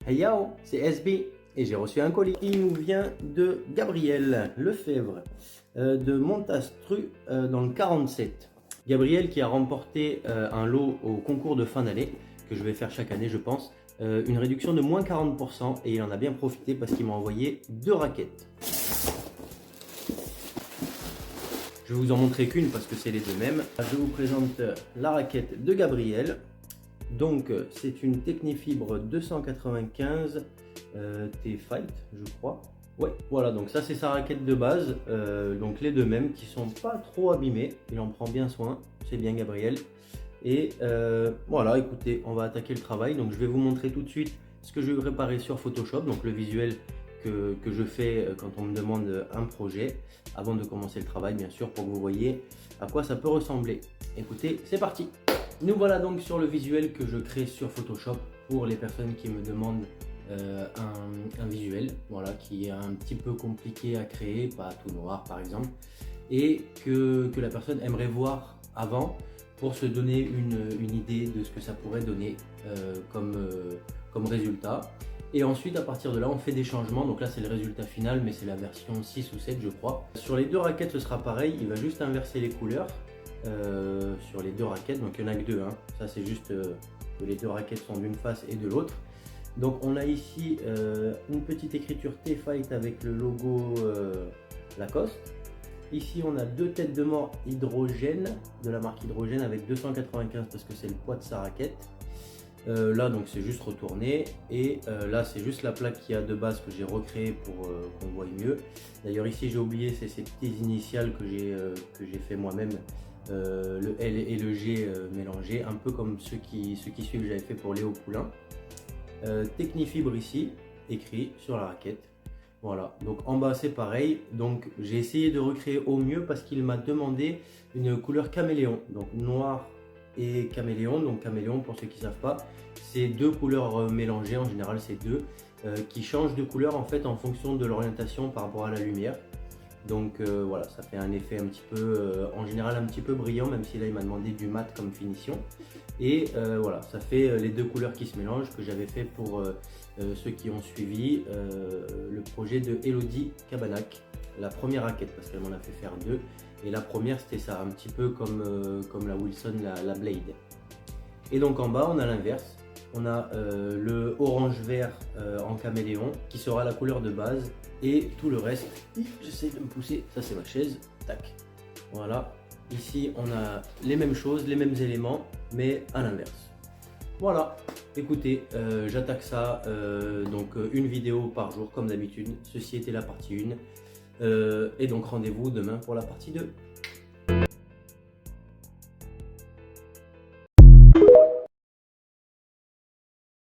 Hey yo, c'est SB et j'ai reçu un colis. Il nous vient de Gabriel Lefebvre de Montastru dans le 47. Gabriel qui a remporté un lot au concours de fin d'année que je vais faire chaque année je pense. Une réduction de moins 40% et il en a bien profité parce qu'il m'a envoyé 2 raquettes. Je vais vous en montrer qu'une parce que c'est les deux mêmes. Je vous présente la raquette de Gabriel. Donc c'est une Technifibre 295 T-Fight je crois. Ouais voilà, donc ça c'est sa raquette de base, donc les deux mêmes qui sont pas trop abîmées, il en prend bien soin, c'est bien Gabriel. Et voilà, écoutez, on va attaquer le travail. Donc je vais vous montrer tout de suite ce que je vais préparer sur Photoshop, donc le visuel que je fais quand on me demande un projet, avant de commencer le travail bien sûr, pour que vous voyez à quoi ça peut ressembler. Écoutez, c'est parti. Nous voilà donc sur le visuel que je crée sur Photoshop pour les personnes qui me demandent un visuel, voilà, qui est un petit peu compliqué à créer, pas tout noir par exemple, et que la personne aimerait voir avant pour se donner une idée de ce que ça pourrait donner comme résultat. Et ensuite à partir de là on fait des changements, donc là c'est le résultat final mais c'est la version 6 ou 7 je crois. Sur les deux raquettes ce sera pareil, il va juste inverser les couleurs sur les deux raquettes, donc il n'y en a que deux, hein. Ça c'est juste que les deux raquettes sont d'une face et de l'autre. Donc on a ici une petite écriture T-Fight avec le logo Lacoste. Ici on a deux têtes de mort hydrogène de la marque Hydrogène avec 295 parce que c'est le poids de sa raquette. Là donc c'est juste retourné et là c'est juste la plaque qu'il y a de base que j'ai recréé pour qu'on voie mieux. D'ailleurs ici j'ai oublié, c'est ces petites initiales que j'ai fait moi-même, le L et le G mélangés, un peu comme ceux qui suivent j'avais fait pour Léo Poulain. Technifibre ici écrit sur la raquette. Voilà, donc en bas c'est pareil, donc j'ai essayé de recréer au mieux parce qu'il m'a demandé une couleur caméléon, donc noir et caméléon. Donc caméléon, pour ceux qui ne savent pas, c'est deux couleurs mélangées, en général c'est deux, qui changent de couleur en fait en fonction de l'orientation par rapport à la lumière. Donc voilà, ça fait un effet un petit peu, en général un petit peu brillant, même si là il m'a demandé du mat comme finition. Et voilà, ça fait les deux couleurs qui se mélangent que j'avais fait pour ceux qui ont suivi le projet de Elodie Cabanac, la première raquette, parce qu'elle m'en a fait faire deux. Et la première c'était ça, un petit peu comme la Wilson, la Blade. Et donc en bas on a l'inverse. On a le orange-vert en caméléon qui sera la couleur de base et tout le reste, j'essaie de me pousser, ça c'est ma chaise, tac, voilà. Ici on a les mêmes choses, les mêmes éléments mais à l'inverse. Voilà, écoutez, j'attaque ça, donc une vidéo par jour comme d'habitude. Ceci était la partie 1 et donc rendez-vous demain pour la partie 2.